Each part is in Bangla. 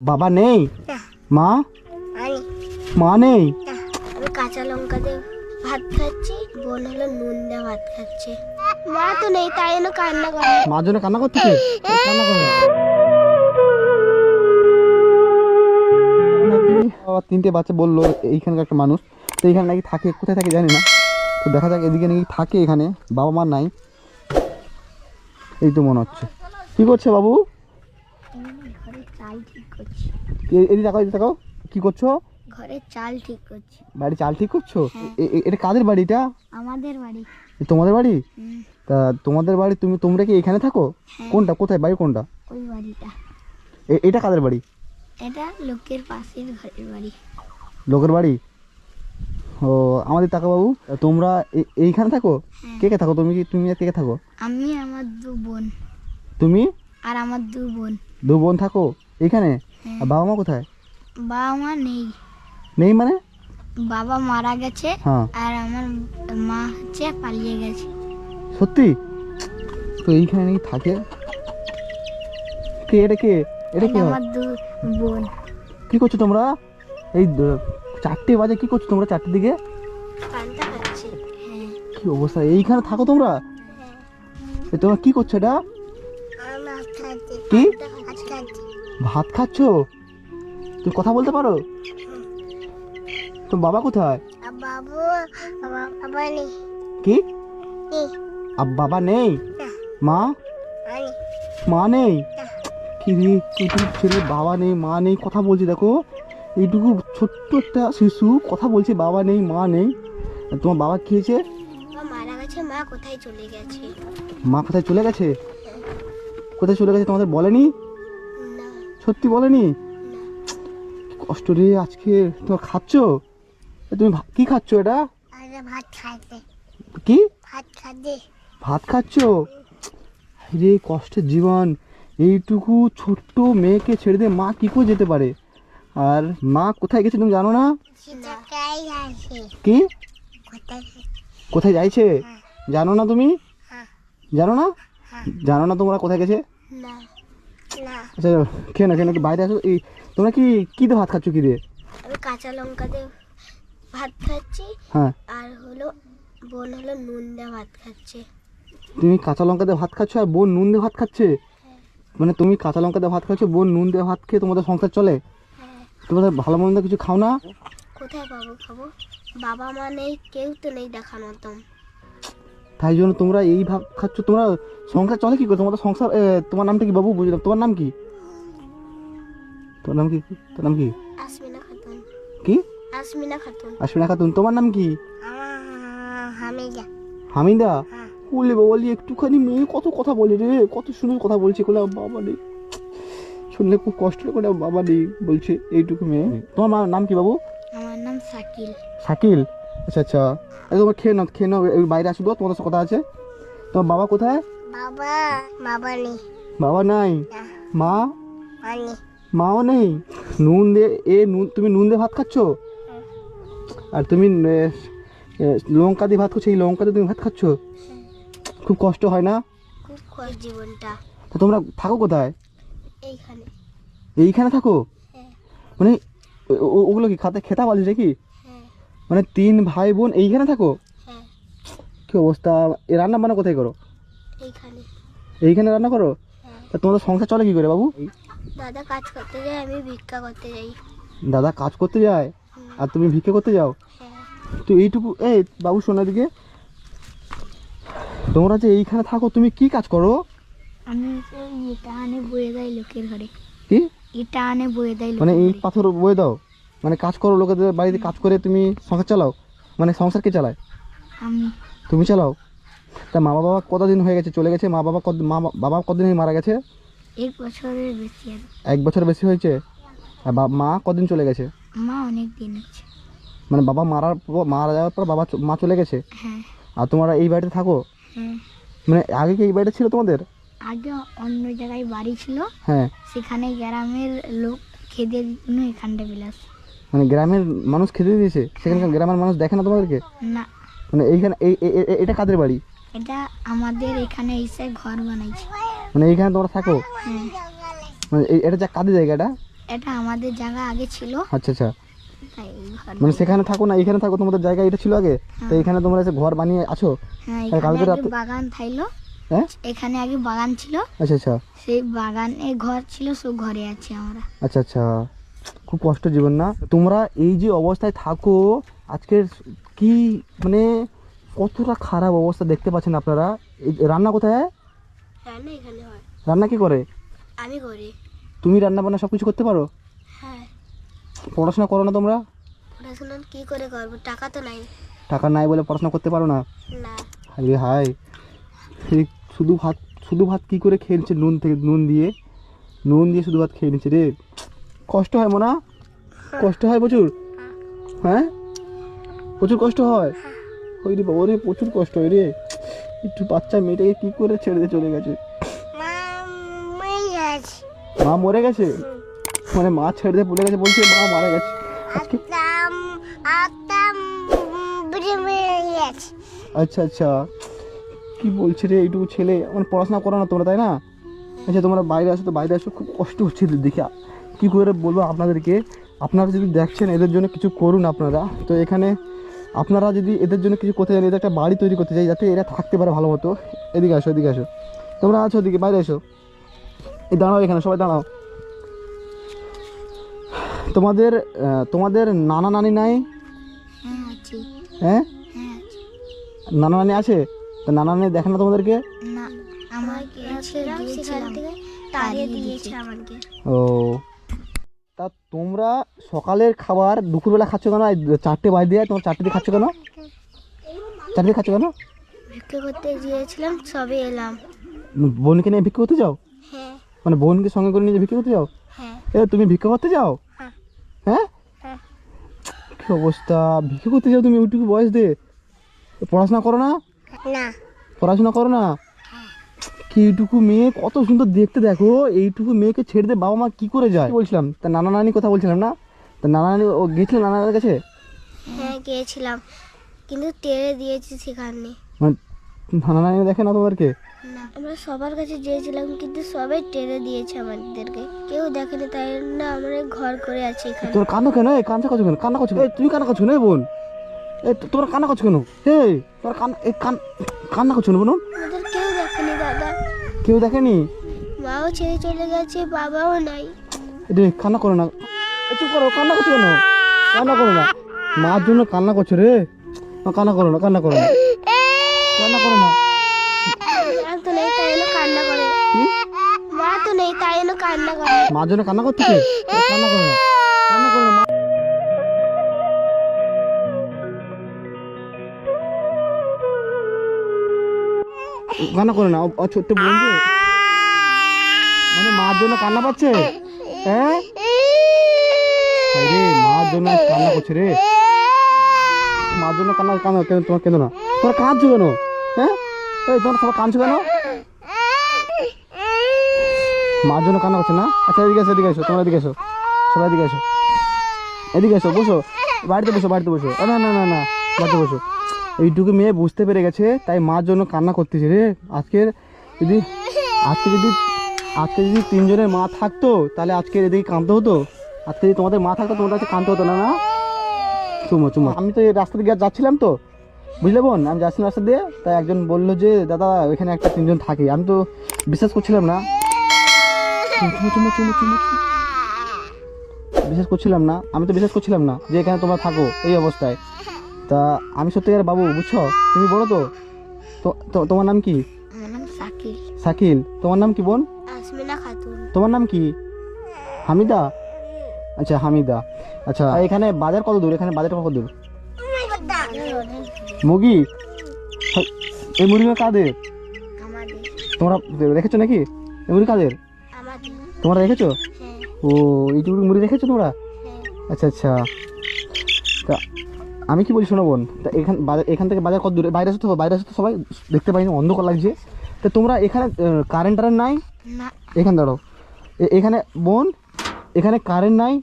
বাবা নেই, মা মা নেই। আমি কাঁচা লঙ্কা দিয়ে ভাত খাচ্ছি, বোন হলো নুন দিয়ে ভাত খাচ্ছে। মা তো নেই, তাই জন্য কান্না করে। মার জন্য কান্না করতেছে, কান্না করে। নাকি বাবা 3টে বাচ্চা বললো এইখানকার একটা মানুষ, তো এইখানে নাকি থাকে, কোথায় থাকে জানি না। তো দেখা যাক, এদিকে নাকি থাকে, এখানে বাবা মা নাই, এই তো মনে হচ্ছে। কি করছে বাবু? ঘরে চাল ঠিক করছি। এদিকে তাকাও, এদিকে তাকাও। কি করছো? ঘরে চাল ঠিক করছি। বাড়ি চাল ঠিক করছো? এটা কাদের বাড়িটা? আমাদের বাড়ি। তোমাদের বাড়ি? তা তোমাদের বাড়ি, তোমরা কি এখানে থাকো? কোনটা, কোথায় বাড়ি কোনটা? ওই বাড়িটা। এটা কাদের বাড়ি? এটা লোকের পাশের ঘরের বাড়ি। লোকের বাড়ি? ও, আমাদের টাকা বাবু, তোমরা এইখানে থাকো? কে কে থাকো? তুমি আর কে কে থাকো? আমি, আমার 2 বোন। তুমি আর আমার 2 বোন। 2 বোন থাকো এইখানে? আর বাবা মা কোথায়? বাবা মা নেই। নেই মানে? বাবা মারা গেছে। হ্যাঁ। আর আমার মা হচ্ছে পালিয়ে গেছে। সত্যি? তো এইখানে নাকি থাকে। কে এটা? কে এটা? কে আমার 2 বোন। কি করছো তোমরা? এই 4টে বাজে, কি করছো তোমরা 4টের দিকে? পান্তা খাচ্ছি। হ্যাঁ। কি অবস্থা, এইখানে থাকো তোমরা? তোমরা কি করছো এটা? কি ভাত খাচ্ছো? তুমি কথা বলতে পারো? তো বাবা কোথায়? বাবু বাবা নেই। কি? বাবা নেই? মা? মা নেই? কি রে, এইটুকু ছেলে বাবা নেই মা নেই কথা বলছে, দেখো এইটুকু ছোট্ট একটা শিশু কথা বলছে বাবা নেই মা নেই। তোমার বাবা খেয়েছে? মারা গেছে। মা কোথায় চলে গেছে? মা কোথায় চলে গেছে? কোথায় চলে গেছে তোমাদের বলেনি? না। সত্যি বলেনি? কষ্ট রে আজকে। তোমার খাচ্ছো? তুমি কি খাচ্ছো এটা? আরে ভাত খাইতে। কি ভাত খাইতে? ভাত খাচ্ছো? রে কষ্টের জীবন, এইটুকু ছোট্ট মেয়েকে ছেড়ে দিয়ে মা কি করে যেতে পারে? আর মা কোথায় গেছে তুমি জানো না? কি কোথায় যাইছে জানো না তুমি? জানো না? জানো না তোমরা কোথায় গেছে? না না। আচ্ছা খেয়ে না, খেয়ে না, একটু বাইরে আসো। এই তোমরা কি দিয়ে ভাত খাচ্ছ? কি দিয়ে? আমি কাঁচা লঙ্কা দিয়ে ভাত খাচ্ছি। হ্যাঁ। আর হলো বোন হলো নুন দিয়ে ভাত খাচ্ছে। তুমি কাঁচা লঙ্কা দিয়ে ভাত খাচ্ছ আর বোন নুন দিয়ে ভাত খাচ্ছে? মানে তুমি কাঁচা লঙ্কা দিয়ে ভাত খাচ্ছ, বোন নুন দিয়ে ভাত খেয়ে তোমাদের সংসার চলে? তোমাদের ভালো মন্দ কিছু খাও না? কোথায় পাবো খাবো? বাবা মা নেই, কেউ তো নেই দেখার মতন। তাই জন্য তোমরা এই ভাব খাচ্ছ। তোমরা সংসার চলে কি করে তোমাদের সংসার? তোমার নামটা কি বাবু? বুঝলাম, তোমার নাম কি? তোমার নাম কি? তোর নাম কি? আসমিনা খাতুন। কি? আসমিনা খাতুন। আশমিনা খাতুন। তোমার নাম কি? হামিদা। হামিদা? বললে বলি একটুখানি মেয়ে কত কথা বলে রে, কত সুন্দর কথা বলছে। বলে বাবা নেই, শুনলে খুব কষ্ট করে, বাবা নেই বলছে এইটুকু মেয়ে। তোমার নাম কি বাবু? আমার নাম শাকিল। শাকিল? আচ্ছা আচ্ছা। তোমরা খেয়ে নাও, খেয়ে নাও, বাইরে আসো তো, তোমাদের সাথে কথা আছে। তোমার বাবা কোথায়? বাবা নেই। বাবা নাই? মা? নেই। মাও নেই? নুন দিয়ে তুমি নুন দিয়ে ভাত খাচ্ছ? আর তুমি লঙ্কা দিয়ে ভাত খাচ্ছ, এই লঙ্কা দিয়ে তুমি ভাত খাচ্ছ? খুব কষ্ট হয় না? খুব কষ্ট জীবনটা। তো তোমরা থাকো কোথায়? এইখানে। এইখানে থাকো? হ্যাঁ। মানে ওগুলো কি খেতা বলছে নাকি? হ্যাঁ। মানে 3 ভাই বোন এইখানে থাকো? হ্যাঁ। কি অবস্থা। এই রান্না বান্না কোথায় করো? এইখানে। এইখানে রান্না করো? হ্যাঁ। তা তোমাদের সংসার চলে কি করে বাবু? দাদা কাজ করতে যায়, আমি ভিক্ষা করতে যাই। দাদা কাজ করতে যায় আর তুমি ভিক্ষা করতে যাও? হ্যাঁ। তো এইটুকু, এই বাবু শোনা দিকে, তোমরা যে এইখানে থাকো তুমি কি কাজ করো? আমি এটা আনে বয়ে দেয় লোকের ঘরে। কি? এটা আনে বয়ে দেয় মানে লোকের এই ঘরে। পাথর বয়ে দাও? মানে কাজ করো লোকেদের বাড়িতে, কাজ করে তুমি সংসার চালাও? মানে সংসার কে চালায়? আমি। তুমি চালাও? তা মা বাবা কতদিন হয়ে গেছে চলে গেছে? বাবা কতদিন আগে মারা গেছে? 1 বছরের বেশি। আর 1 বছর বেশি হয়েছে? আর মা কদিন চলে গেছে? মা অনেক দিন হচ্ছে। মানে বাবা মারা যাওয়ার পর মা চলে গেছে? হ্যাঁ। আর তোমরা এই বাড়িতে থাকো? হ্যাঁ। মানে আগে কি এই বাড়িতে ছিল তোমাদের? আগে অন্য জায়গায় বাড়ি ছিল। হ্যাঁ। সেখানে গ্রামের লোক খেতে দিত না, এখানটা বিলাস। মানে গ্রামের মানুষ খেতে দিয়েছে? সেখানকার গ্রামের মানুষ দেখে না তোমাদেরকে? না। মানে এইখানে এটা কাদের বাড়ি? এটা আমাদের এখানে এসে ঘর বানাইছে। মানে এইখানে তোমরা থাকো? হ্যাঁ। মানে এটা কাদের জায়গা? এটা আমাদের জায়গা আগে ছিল, আচ্ছা আচ্ছা, তাই ঘর মানে সেখানে থাকো না, এখানে থাকো, তোমাদের জায়গা এটা ছিল আগে, তো এখানে তোমরা এসে ঘর বানিয়ে আছো? হ্যাঁ, তাই কালকে এখানে আগে রাতে- বাগান থাইলো, হ্যাঁ, এখানে আগে বাগান ছিল, আচ্ছা আচ্ছা সেই বাগানে ঘর ছিল, সব ঘরে আছি আমরা। আচ্ছা আচ্ছা, খুব কষ্ট জীবন না? তোমরা এই যে অবস্থায় থাকো আজকের, কি মানে কতটা খারাপ অবস্থা দেখতে পাচ্ছেন আপনারা। এই রান্না কোথায়? রান্না এখানে হয়, রান্না কি করে? আমি করি। তুমি রান্না বান্না সব কিছু করতে পারো? হ্যাঁ। পড়াশোনা করো না তোমরা? পড়াশোনা কি করে করবো, টাকা তো নাই। টাকা নাই বলে পড়াশোনা করতে পারো না? না। হায় রে হায়, এই শুধু ভাত, শুধু ভাত কি করে খেয়ে নিচ্ছে, নুন থেকে নুন দিয়ে শুধু ভাত খেয়ে নিচ্ছে রে। কষ্ট হয় মোনা? কষ্ট হয় প্রচুর? হ্যাঁ, প্রচুর কষ্ট হয়। ওই রে বাবা রে, প্রচুর কষ্ট হয় রে। একটু বাচ্চা মেয়েটাকে কি করে ছেড়ে দিয়ে চলে গেছে? মা মরে গেছে? মানে মা ছেড়ে দিয়ে ভুলে গেছে, বলছে মা মারা গেছে আজকে। আচ্ছা আচ্ছা, কি বলছে রে এইটুকু ছেলে? মানে পড়াশোনা করো না তোমরা, তাই না? আচ্ছা তোমরা বাইরে আসো, তো বাইরে আসো, খুব কষ্ট হচ্ছে দেখে, কী করে বলবো আপনাদেরকে। আপনারা যদি দেখছেন এদের জন্য কিছু করুন আপনারা। তো এখানে আপনারা যদি এদের জন্য কিছু করতে চান, এদের একটা বাড়ি তৈরি করতে চাই যাতে এরা থাকতে পারে ভালো মতো। এদিকে আসো, এদিকে আসো, তোমরা আছো ওদিকে, বাইরে এসো, এই দাঁড়াও এখানে, সবাই দাঁড়াও। তোমাদের তোমাদের নানা নানি নাই? হ্যাঁ আছি। হ্যাঁ, হ্যাঁ নানা নানি আছে? তো নানা নানি দেখে না তোমাদেরকে? না, আমাকে সেখান থেকে তাড়িয়ে দিয়েছে আমাকে। ও, তা তোমরা সকালের খাবার দুপুরবেলা খাচ্ছ কেন? 4টে বাজে দিয়ে তোমরা 4টে দিয়ে খাচ্ছ কেন? 4টে দিয়ে খাচ্ছ কেন? ভিক্ষা করতে গিয়েছিলাম, সবে এলাম। বোনকে নিয়ে ভিক্ষা করতে যাও? হ্যাঁ। মানে বোনকে সঙ্গে করে নিয়ে ভিক্ষা করতে যাও? হ্যাঁ। তুমি ভিক্ষা করতে যাও? হ্যাঁ। হ্যাঁ, হ্যাঁ। কি অবস্থা, ভিক্ষা করতে যাও তুমি ওইটুকু বয়স দিয়ে? পড়াশোনা করো না? না। পড়াশোনা করো না? কি এইটুকু মেয়ে কত সুন্দর দেখতে, দেখো এইটুকু মেয়েকে ছেড়ে দিয়ে বাবা মা কি করে যায়? বলছিলাম তা নানা নানি কথা বলছিলাম না, তা নানা নানি ও গেছিল নানার কাছে? হ্যাঁ গিয়েছিলাম, কিন্তু টেরে দিয়েছি সেখানে। মানে নানা নানি দেখে না তোমাদেরকে? না, আমরা সবার কাছে গিয়েছিলাম, কিন্তু সবাই টেরে দিয়েছে আমাদেরকে, কেউ দেখেনি, তাই না আমরা ঘর করে আছি এখানে। তোর কান্না কেন? এই কান্না করছো কেন? কান্না করছো কেন? তুমি কান্না করছো না বোন? তোমরা কান্না করছো কেন? এই তোমরা কান্না করছো না বোন? আমাদের কেউ দেখেনি দাদা, কেউ দেখেনি? মাও ছেড়ে চলে গেছে, বাবাও নাই। রে কান্না করো না, চুপ করো, কান্না করছো কেন? কান্না করো না, মার জন্য কান্না করছো রে। কান্না করো না, কান্না করো না, কান্না করো না। মা তো নেই, তাই জন্য কান্না করে। কি? মা তো নেই, তাই জন্য কান্না করে। মার জন্য কান্না করতেছে? কান্না করো না, কান্না করো না। কান্না করে না, ও ছোট্ট বোন যে, মানে মার জন্য কান্না পাচ্ছে? হ্যাঁ, রে মার জন্য কান্না করছে রে। মার জন্য কান্না, কান্না কেন? তোমার কেন না? তোমরা কাঁদছো কেন? হ্যাঁ, এই তোমরা সবাই কাঁদছো কেন? মার জন্য কান্না করছে না? আচ্ছা এদিকে এসো, এদিকে এসো, তোমরা এদিকে এসো, সবাই এদিকে এসো, এদিকে এসো, বসো, বাড়িতে বসো, বাড়িতে বসো। না না না না, বাড়িতে বসো। এইটুকু মেয়ে বুঝতে পেরে গেছে, তাই মার জন্য কান্না করতেছে রে। যদি আজকে যদি 3 জনের মা থাকতো, তাহলে আজকে এদিকে কাঁদতে হতো। আজকে যদি তোমাদের মা থাকতো, তোমাদের কাছে কাঁদতে হতো না? না চুমো চুমো। আমি তো এই রাস্তা দিয়ে যাচ্ছিলাম, তো বুঝলে বোন, আমি যাচ্ছিলাম রাস্তা দিয়ে, তাই একজন বললো যে দাদা এখানে একটা 3 জন থাকে। আমি তো বিশ্বাস করছিলাম না, বিশ্বাস করছিলাম না, আমি তো বিশ্বাস করছিলাম না যে এখানে তোমরা থাকো এই অবস্থায়। তা আমি সত্যিকার বাবু, বুঝছো? তুমি বলো তো, তোমার নাম কি? আমার নাম শাকিল। শাকিল। তোমার নাম কি বোন? আসমিনা খাতুন। তোমার নাম কি? হামিদা। আচ্ছা হামিদা। আচ্ছা, এখানে বাজার কত দূর? এখানে বাজার কত দূর? মুরগি? এই মুরগিগুলো কাদের? আমাদের। তোমরা রেখেছো নাকি? এই মুরগি কাদের? আমাদের। তোমরা রেখেছো? হ্যাঁ। ও, এইটুকু মুরগি রেখেছো তোমরা? হ্যাঁ। আচ্ছা আচ্ছা। তা আমি কি বলছি শোনো বোন, তা এখান থেকে বাজার কত দূরে? বাইরে আসো তো, বাইরে আসো তো, সবাই দেখতে পাইনি, অন্ধকার লাগছে। তা তোমরা এখানে কারেন্ট নাই? না। এখানে দাঁড়াও, এখানে বোন, এখানে কারেন্ট নাই?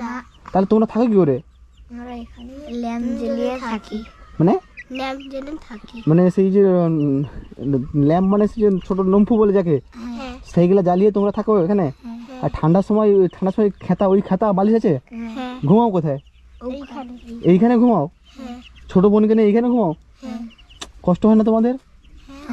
না। তাহলে তোমরা থাকো কি করে? আমরা এখানে ল্যাম্প জ্বালিয়ে থাকি। মানে ল্যাম্প জ্বালিয়ে থাকি। মানে সেই যে ল্যাম্প, মানে সেই যে ছোট লম্ফু বলে যাকে, হ্যাঁ। সেইগুলা জ্বালিয়ে তোমরা থাকো এখানে? হ্যাঁ। আর ঠান্ডার সময় খেতা ওই খেতা বালিশ আছে, হ্যাঁ ঘুমাও কোথায়? এইখানে। এইখানে ঘুমাও? হ্যাঁ ছোট বোনকে নিয়ে এইখানে ঘুমাও? হ্যাঁ কষ্ট হয় না তোমাদের?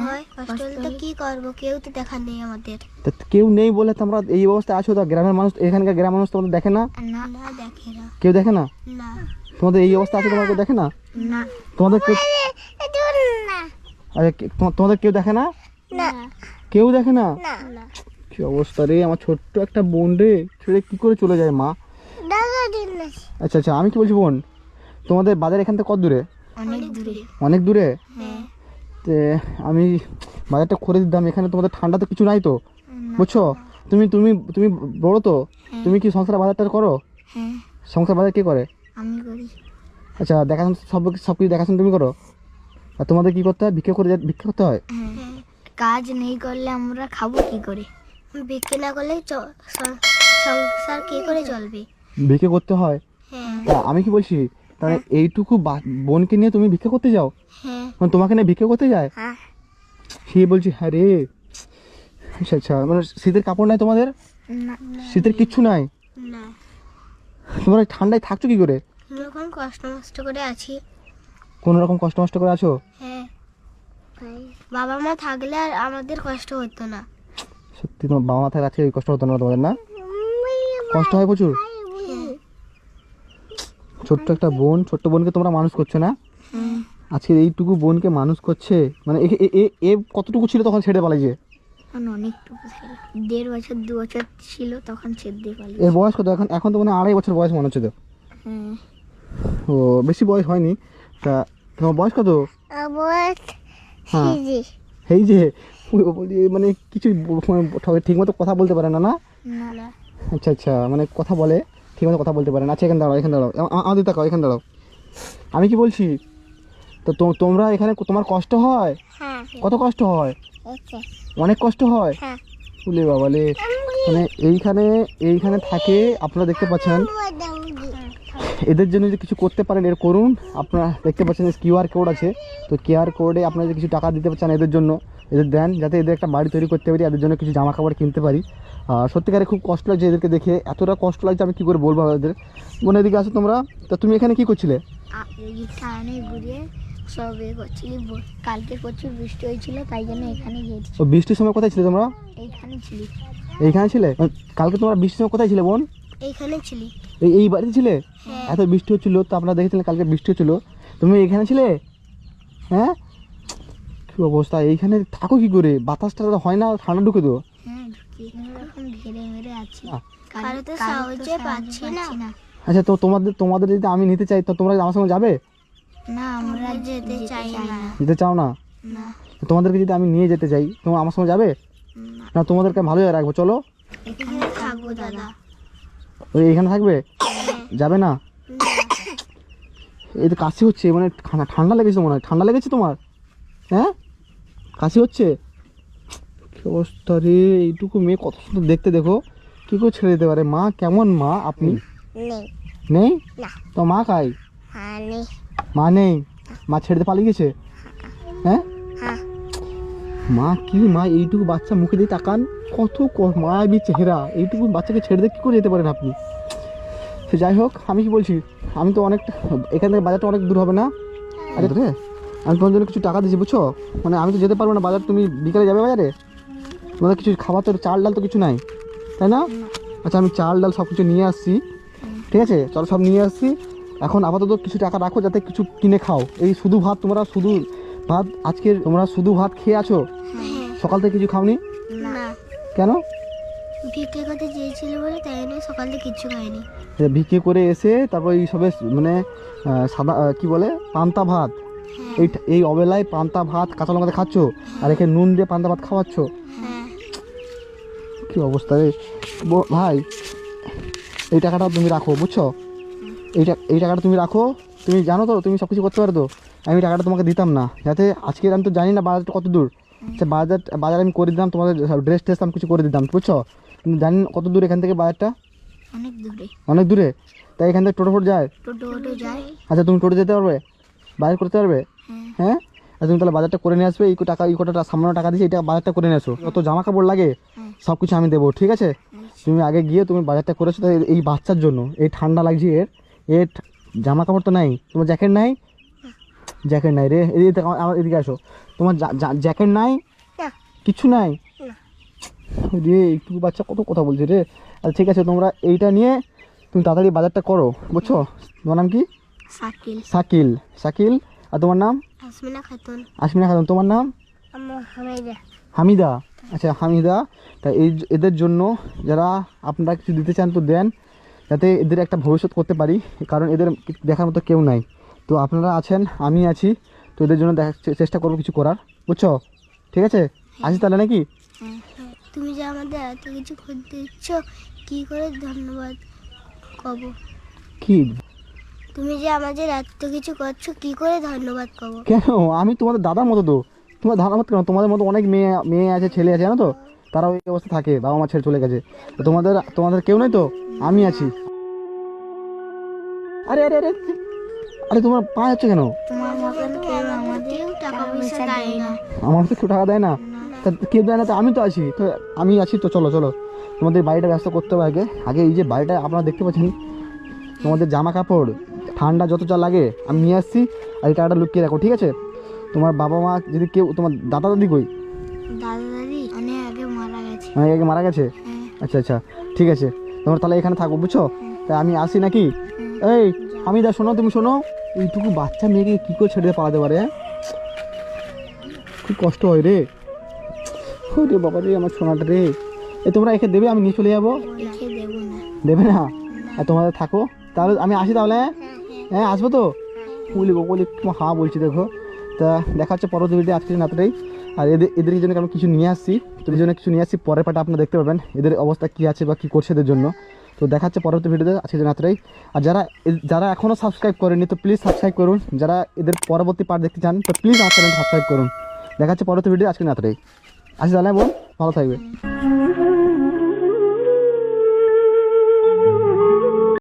হয়, কষ্ট হলে তো কি করবো, কেউ তো দেখার নেই আমাদের। তা কেউ নেই বলে তোমরা এই অবস্থায় আছো? তা গ্রামের মানুষ, এখানকার গ্রামের মানুষ তোমাদের দেখে না? না না দেখে না। কেউ দেখে না? না তোমাদের এই অবস্থা আছে, তোমাদের কেউ দেখে না? না তোমাদের কেউ, আরে তোমাদের কেউ দেখে না? না কেউ দেখে না? না। কি অবস্থা রে, আমার ছোট্ট একটা বোন রে ছেড়ে কি করে চলে যায় মা? আচ্ছা আচ্ছা, আমি কি বলছি বোন, তোমাদের বাজার এখান থেকে কত দূরে? অনেক দূরে। অনেক দূরে? হ্যাঁ তে আমি বাজারটা করে দিতাম, এখানে তোমাদের ঠান্ডা তো কিছু নাই তো, বুঝছো? তুমি তুমি তুমি বড় তো, তুমি কি সংসার বাজারটা করো? হ্যাঁ সংসার বাজার কে করে? আমি করি। আচ্ছা, দেখাশোনা সব সব কিছু দেখাশোনা তুমি করো? আর তোমাদের কি করতে হয়? ভিক্ষা করে ভিক্ষা করতে হয়? হ্যাঁ, কাজ নেই করলে আমরা খাবো কি করে? বিক্রি না করলে সংসার কি করে চলবে? ভিক্ষা করতে হয়? হ্যাঁ তা আমি কি বলছি, তাহলে এইটুকু বোনকে নিয়ে তুমি ভিক্ষা করতে যাও? হ্যাঁ মানে তোমাকে নিয়ে ভিক্ষা করতে যায়? হ্যাঁ সে বলছি হ্যাঁ রে। আচ্ছা আচ্ছা, মানে শীতের কাপড় নাই তোমাদের? না শীতের কিচ্ছু নাই? না, তোমরা ঠান্ডায় থাকছো কি করে? এখন কষ্ট মষ্ট করে আছি। কোনো রকম কষ্ট মষ্ট করে আছো? হ্যাঁ, বাবা মা থাকলে আর আমাদের কষ্ট হতো না। সত্যি তোমার বাবা মা থাকলে আজকে এই কষ্ট হতো না তোমাদের, না? কষ্ট হয় প্রচুর। ছোট্ট একটা বোন, ছোট্ট বোনকে তোমরা মানুষ করছো না? আজকে এইটুকু বোনকে মানুষ করছে, মানে এ কতটুকু ছিল তখন ছেড়ে পালিয়েছে? অনেকটুকু ছিল, 1.5 বছর 2 বছর ছিল তখন ছেড়ে দিয়ে পালিয়েছে। এর বয়স কত এখন? এখন তো মানে 2.5 বছর বয়স মনে হচ্ছে তো। হ্যাঁ, ও বেশি বয়স হয়নি। তা তোমার বয়স কত? হ্যাঁ এই যে বলছি, মানে কিছু ঠিক মতো কথা বলতে পারে না, না? না না আচ্ছা আচ্ছা, মানে কথা বলে ঠিক মতো কথা বলতে পারে না। আচ্ছা এখানে দাঁড়াও, এখানে দাঁড়াও, আমাদের তাকাও, এখানে দাঁড়াও। আমি কি বলছি, তো তোমরা এখানে তোমার কষ্ট হয়? হ্যাঁ কত কষ্ট হয়? অনেক কষ্ট হয়? হ্যাঁ বলে বাবালে, মানে এইখানে থাকে, আপনারা দেখতে পাচ্ছেন। এদের জন্য যদি কিছু করতে পারেন এর করুন। আপনারা দেখতে পাচ্ছেন কিউআর কোড আছে, তো কিউআর কোডে আপনারা যদি কিছু টাকা দিতে চান এদের জন্য, এদের দেন, যাতে এদের একটা বাড়ি তৈরি করতে পারি, এদের জন্য কিছু জামা কাপড় কিনতে পারি। সত্যিকারে খুব কষ্ট লাগছে এদেরকে দেখে, এতটা কষ্ট লাগছে আমি কী করে বলবো এদের। মনে এদিকে আসো তোমরা। তো তুমি এখানে কি করছিলে? এখানে ঘুরে সব করছিলি, কালকে প্রচুর বৃষ্টি হয়েছিল তাই জন্য এখানে গিয়েছি। ও বৃষ্টির সময় কোথায় ছিলে তোমরা? এইখানে ছিলি। এইখানে ছিলে? কালকে তোমরা বৃষ্টির সময় কোথায় ছিলে বোন? এইখানে ছিলি। এই বাড়িতে ছিলে? হ্যাঁ। এত বৃষ্টি হচ্ছিল, তো আপনারা দেখেছিলেন কালকে বৃষ্টি হচ্ছিল, তুমি এখানে ছিলে? হ্যাঁ, কি অবস্থা, এইখানে থাকো কি করে? বাতাসটা তো হয় না, ঠান্ডা ঢুকে তো। হ্যাঁ ঢুকি, এখন ঘেরে মেরে আছি, আহ। কারো তো সাহায্য পাচ্ছি না। আচ্ছা, তো তোমাদের যদি আমি নিতে চাই, তো তোমরা আমার সঙ্গে যাবে? না, আমরা যেতে চাই না। যেতে চাও না? না তোমাদেরকে যদি আমি নিয়ে যেতে চাই, তোমরা আমার সঙ্গে যাবে? না তোমাদেরকে ভালোই রাখবো, চলো। এখানে থাকবো দাদা। ওই এইখানে থাকবে? যাবে না? এই তো কাশি হচ্ছে, মানে ঠান্ডা লেগেছে মনে হয়। ঠান্ডা লেগেছে তোমার? হ্যাঁ, কাশি হচ্ছে? কি অবস্থা রে, এইটুকু মেয়ে কত সুন্দর দেখতে, দেখো কি করে ছেড়ে দিতে পারে। মা কেমন মা আপনি? নেই? তো মা কাই? মা নেই? মা ছেড়ে দিয়ে পালিয়ে গেছে? হ্যাঁ, মা কি মা, এইটুকু বাচ্চা মুখে দিয়ে তাকান, কত মায়াবী চেহারা, এইটুকু বাচ্চাকে ছেড়ে দিয়ে কী করে যেতে পারেন আপনি? সে যাই হোক, আমি কি বলছি, আমি তো অনেকটা, এখান থেকে বাজারটা অনেক দূর হবে না? আরে রে, আমি তোমার জন্য কিছু টাকা দিয়েছি, বুঝছো? মানে আমি তো যেতে পারবো না বাজার, তুমি বিকালে যাবে বাজারে? তোমাদের কিছু খাবার তো, চাল ডাল তো কিছু নাই, তাই না? আচ্ছা, আমি চাল ডাল সব কিছু নিয়ে আসছি, ঠিক আছে? চলো সব নিয়ে আসছি। এখন আপাতত কিছু টাকা রাখো, যাতে কিছু কিনে খাও। এই শুধু ভাত, তোমরা শুধু ভাত, আজকের তোমরা শুধু ভাত খেয়ে আছো? সকাল থেকে কিছু খাওনি? না, কেন? ভিক্ষে করতে চেয়েছিল বলে তাই জন্য সকাল থেকে কিচ্ছু খাইনি। ভিক্ষে করে এসে তারপর এই সবে মানে সাদা কি বলে, পান্তা ভাত, এই অবেলায় পান্তা ভাত কাঁচা লঙ্কাতে খাচ্ছ, আর এখানে নুন দিয়ে পান্তা ভাত খাওয়াচ্ছ? হ্যাঁ। কি অবস্থা রে ভাই, এই টাকাটা তুমি রাখো, বুঝছো? এই টাকাটা তুমি রাখো। তুমি জানো তো তুমি সব কিছু করতে পারো তো? আমি টাকাটা তোমাকে দিতাম না, যাতে আজকে আমি তো জানি না বাজারটা কত দূর, বাজার আমি করে দিতাম, তোমাদের ড্রেস ট্রেস আমি কিছু করে দিতাম, বুঝছো? কিন্তু জানি না কত দূর এখান থেকে বাজারটা। অনেক দূরে। অনেক দূরে? তাই এখান থেকে টোটো ফোটো যায়? টোটো যায়। আচ্ছা, তুমি টোটো যেতে পারবে, বাজার করতে পারবে? হ্যাঁ, আর তুমি তাহলে বাজারটা করে নিয়ে আসবে। এই কটা সামান্য টাকা দিয়েছি, এটা বাজারটা করে নিয়ে আসো। কত জামা কাপড় লাগে সব কিছু আমি দেবো, ঠিক আছে? তুমি আগে গিয়ে তুমি বাজারটা করেছো তো এই বাচ্চার জন্য, এই ঠান্ডা লাগছে এর জামা কাপড় তো নাই, তোমার জ্যাকেট নাই? জ্যাকেট নাই রে, এদিকে আমার এদিকে আসো, তোমার জ্যাকেট নাই, কিছু নাই রে? একটু বাচ্চা কত কথা বলছে রে। আচ্ছা ঠিক আছে, তোমরা এইটা নিয়ে তুমি তাড়াতাড়ি বাজারটা করো, বুঝছো? তোমার নাম কি? শাকিল। শাকিল। শাকিল। আর তোমার নাম? আসমিনা খাতুন। আসমিনা খাতুন। তোমার নাম? হামিদা। হামিদা। আচ্ছা হামিদা। তা এদের জন্য যারা আপনারা কিছু দিতে চান তো দেন, যাতে এদের একটা ভবিষ্যৎ করতে পারি, কারণ এদের দেখার মতো কেউ নাই। তো আপনারা আছেন, আমি আছি, তো এদের জন্য চেষ্টা করবো কিছু করার, বুঝছো? ঠিক আছে, আসি তাহলে নাকি? তুমি যে আমাদের এত কিছু করতে দিচ্ছ, কি করে ধন্যবাদ কব? কি? তুমি যে আমাদের এত কিছু করছো, কি করে ধন্যবাদ কব? কেন? আমি তোমাদের দাদার মতো তো। তোমার দাদার মতো কেন? তোমাদের মতো অনেক মেয়ে আছে, ছেলে আছে, জানো তো? তারাও এই অবস্থা থাকে, বাবা মা ছেড়ে চলে গেছে। তো তোমাদের কেউ নেই তো, আমি আছি। আরে আরে আরে আরে তোমার পা হচ্ছে কেন? তোমার মতন কেউ আমাদের টাকা পয়সা দেয় না। আমার তো কেউ টাকা দেয় না? তা কেউ দেয় না তো আমি তো আছি, তো আমি আছি তো। চলো চলো, তোমাদের বাড়িটা ব্যস্ত করতে হবে আগে। আগে এই যে বাড়িটা আপনারা দেখতে পাচ্ছেন, তোমাদের জামা কাপড় ঠান্ডা যত যা লাগে আমি নিয়ে আসছি, আর এই টাকাটা লুকিয়ে রাখো, ঠিক আছে? তোমার বাবা মা যদি কেউ, তোমার দাদা দাদি কই? দাদা দাদি অনেক আগে মারা গেছে। অনেক আগে মারা গেছে? আচ্ছা আচ্ছা ঠিক আছে, তোমরা তাহলে এখানে থাকো, বুঝছো? তাই আমি আসি নাকি? এই হামিদা শোনো, তুমি শোনো, এইটুকু বাচ্চা মেয়েকে কী করে ছেড়ে পালাতে পারে? হ্যাঁ, খুব কষ্ট হয় রে। ও রে বাবা রে, আমার সোনাটা রে। এই তোমরা একে দেবে, আমি নিয়ে চলে যাবো। লিখে দেবো না। দেবে না? আর তোমাদের থাকো তাহলে, আমি আসি তাহলে। হ্যাঁ আসবো তো। বলি বলি তোমার হ্যাঁ বলছি, দেখো। তা দেখা হচ্ছে পরবর্তী ভিডিও, আজকে রাত্রেই। আর এদের জন্য আমি কিছু নিয়ে আসছি, তোদের জন্য কিছু নিয়ে আসছি, পরের পাটা আপনারা দেখতে পাবেন এদের অবস্থা কী আছে বা কী করছে এদের জন্য। তো দেখা হচ্ছে পরবর্তী ভিডিওতে, আজকে রাত্রেই। আর যারা এখনও সাবস্ক্রাইব করেনি তো প্লিজ সাবস্ক্রাইব করুন। যারা এদের পরবর্তী পার্ট দেখতে চান তো প্লিজ আমার চ্যানেল সাবস্ক্রাইব করুন। দেখা হচ্ছে পরবর্তী ভিডিও, আজকে রাত্রেই। আসি তাহলে বোন, ভালো থাকবে।